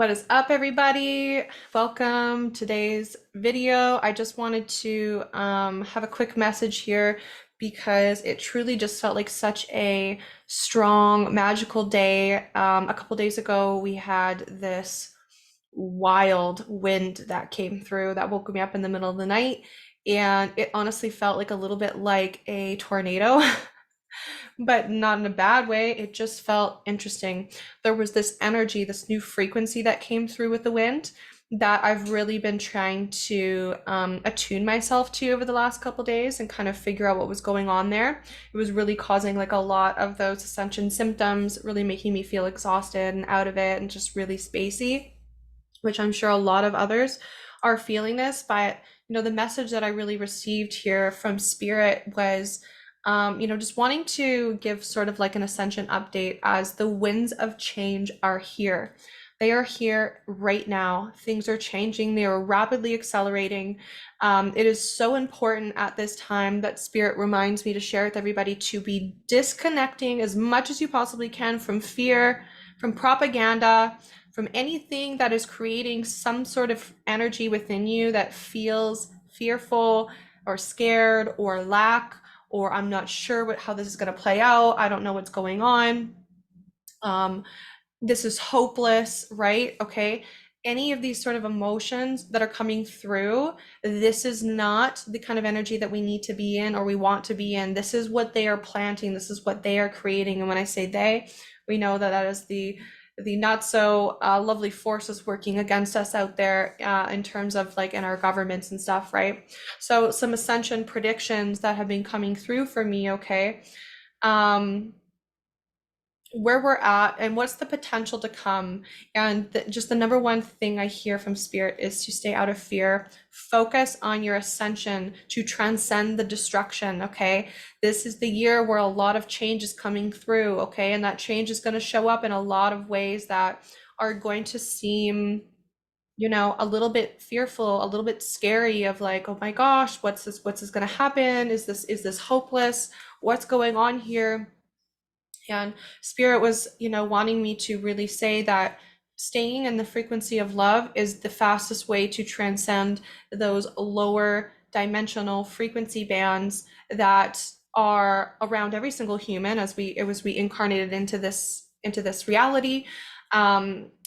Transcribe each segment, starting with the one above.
What is up, everybody? Welcome to today's video. I just wanted to have a quick message here because it truly just felt like such a strong, magical day. A couple days ago, we had this wild wind that came through that woke me up in the middle of the night, and it honestly felt like a little bit like a tornado. But not in a bad way. It just felt interesting. There was this energy, this new frequency that came through with the wind that I've really been trying to attune myself to over the last couple days and kind of figure out what was going on there. It was really causing like a lot of those ascension symptoms, really making me feel exhausted and out of it and just really spacey, which I'm sure a lot of others are feeling this. But the message that I really received here from Spirit was just wanting to give sort of like an ascension update as the winds of change are here. They are here right now. Things are changing. They are rapidly accelerating. It is so important at this time that Spirit reminds me to share with everybody to be disconnecting as much as you possibly can from fear, from propaganda, from anything that is creating some sort of energy within you that feels fearful or scared or lack, or I'm not sure how this is going to play out. I don't know what's going on. This is hopeless, right? Okay. Any of these sort of emotions that are coming through, this is not the kind of energy that we need to be in or we want to be in. This is what they are planting. This is what they are creating. And when I say they, we know that that is the not so lovely forces working against us out there in terms of like in our governments and stuff, right? So some ascension predictions that have been coming through for me, okay? Where we're at and what's the potential to come. And just the number one thing I hear from Spirit is to stay out of fear. Focus on your ascension to transcend the destruction, okay? This is the year where a lot of change is coming through, okay? And that change is going to show up in a lot of ways that are going to seem a little bit fearful, a little bit scary of like, oh my gosh, what's this going to happen? Is this hopeless? What's going on here? And Spirit was, wanting me to really say that staying in the frequency of love is the fastest way to transcend those lower dimensional frequency bands that are around every single human as we incarnated into this reality.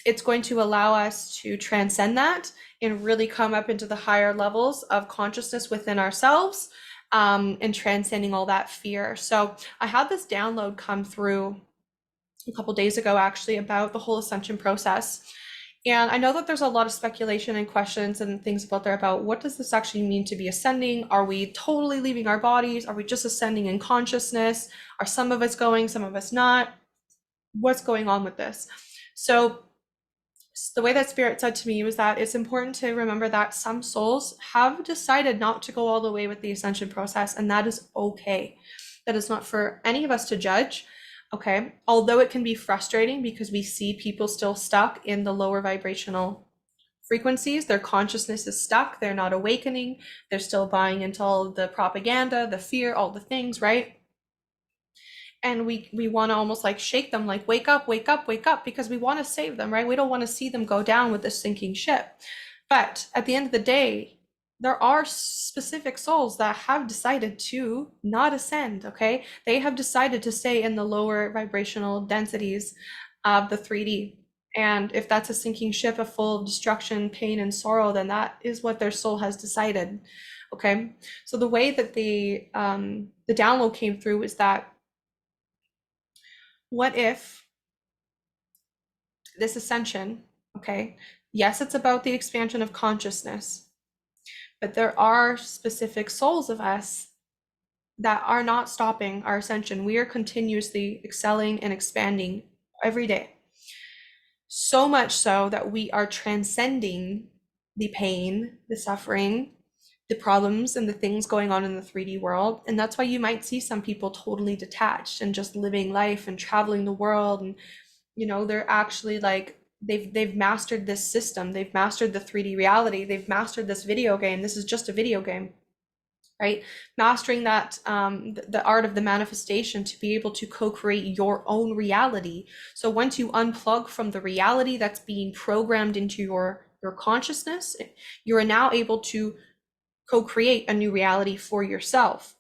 It's going to allow us to transcend that and really come up into the higher levels of consciousness within ourselves, and transcending all that fear. So I had this download come through a couple days ago, actually, about the whole ascension process. And I know that there's a lot of speculation and questions and things out there about what does this actually mean to be ascending? Are we totally leaving our bodies? Are we just ascending in consciousness? Are some of us going, some of us not? What's going on with this? So the way that Spirit said to me was that it's important to remember that some souls have decided not to go all the way with the ascension process, and that is okay. That is not for any of us to judge, okay? Although it can be frustrating because we see people still stuck in the lower vibrational frequencies. Their consciousness is stuck. They're not awakening. They're still buying into all the propaganda, the fear, all the things, right? And we want to almost like shake them, like wake up, wake up, wake up, because we want to save them, right? We don't want to see them go down with this sinking ship. But at the end of the day, there are specific souls that have decided to not ascend, okay? They have decided to stay in the lower vibrational densities of the 3D. And if that's a sinking ship full of destruction, pain, and sorrow, then that is what their soul has decided, okay? So the way that the download came through is that what if this ascension, okay, yes, it's about the expansion of consciousness, but there are specific souls of us that are not stopping our ascension. We are continuously excelling and expanding every day. So much so that we are transcending the pain, the suffering, the problems, and the things going on in the 3D world. And that's why you might see some people totally detached and just living life and traveling the world. And, they're actually like, they've mastered this system. They've mastered the 3D reality. They've mastered this video game. This is just a video game. right? Mastering that, the art of the manifestation to be able to co-create your own reality. So once you unplug from the reality that's being programmed into your consciousness, you are now able to co-create a new reality for yourself.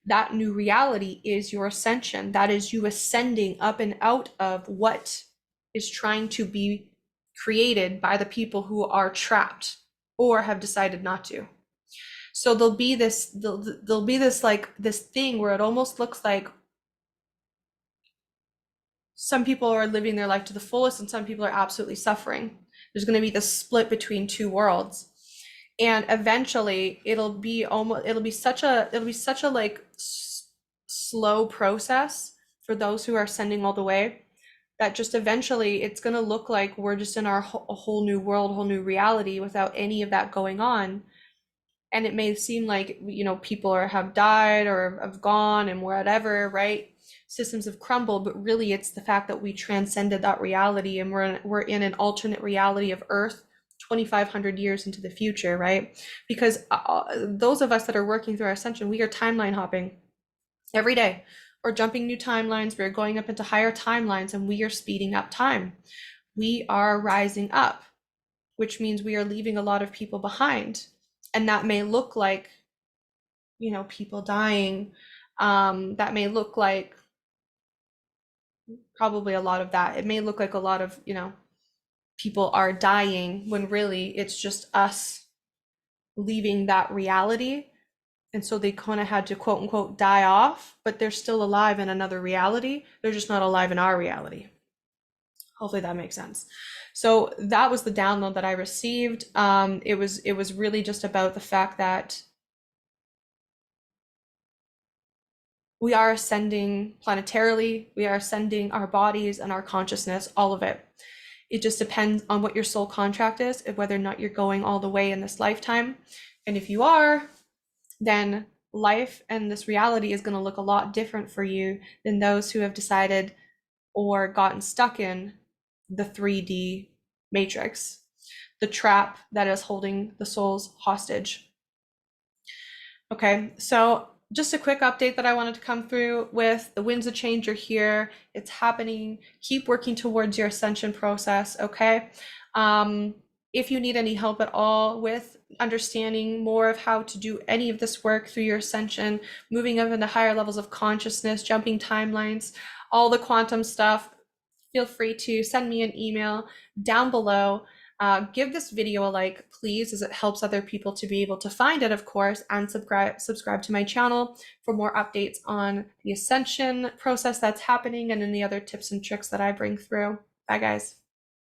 That new reality is your ascension. That is you ascending up and out of what is trying to be created by the people who are trapped or have decided not to. So there'll be this like this thing where it almost looks like some people are living their life to the fullest and some people are absolutely suffering. There's going to be this split between two worlds. And eventually it'll be such a like slow process for those who are ascending all the way, that just eventually it's going to look like we're just in our a whole new world, whole new reality without any of that going on. And it may seem like, you know, people have died or have gone and whatever, right? Systems have crumbled, but really it's the fact that we transcended that reality and we're in an alternate reality of Earth 2,500 years into the future, right? Because those of us that are working through our ascension, we are timeline hopping every day. We're jumping new timelines, we're going up into higher timelines, and we are speeding up time. We are rising up, which means we are leaving a lot of people behind. And that may look like, you know, people dying. That may look like probably a lot of that. It may look like a lot of, you know, people are dying when really it's just us leaving that reality. And so they kind of had to quote unquote die off, but they're still alive in another reality. They're just not alive in our reality. Hopefully that makes sense. So that was the download that I received. It was really just about the fact that we are ascending planetarily, we are ascending our bodies and our consciousness, all of it. It just depends on what your soul contract is, whether or not you're going all the way in this lifetime. And if you are, then life and this reality is going to look a lot different for you than those who have decided or gotten stuck in the 3D matrix, the trap that is holding the souls hostage. Okay, so just a quick update that I wanted to come through with. The winds of change are here. It's happening. Keep working towards your ascension process, okay? If you need any help at all with understanding more of how to do any of this work through your ascension, moving up into higher levels of consciousness, jumping timelines, all the quantum stuff, feel free to send me an email down below. Give this video a like, please, as it helps other people to be able to find it, of course, and subscribe to my channel for more updates on the ascension process that's happening and any other tips and tricks that I bring through. Bye, guys.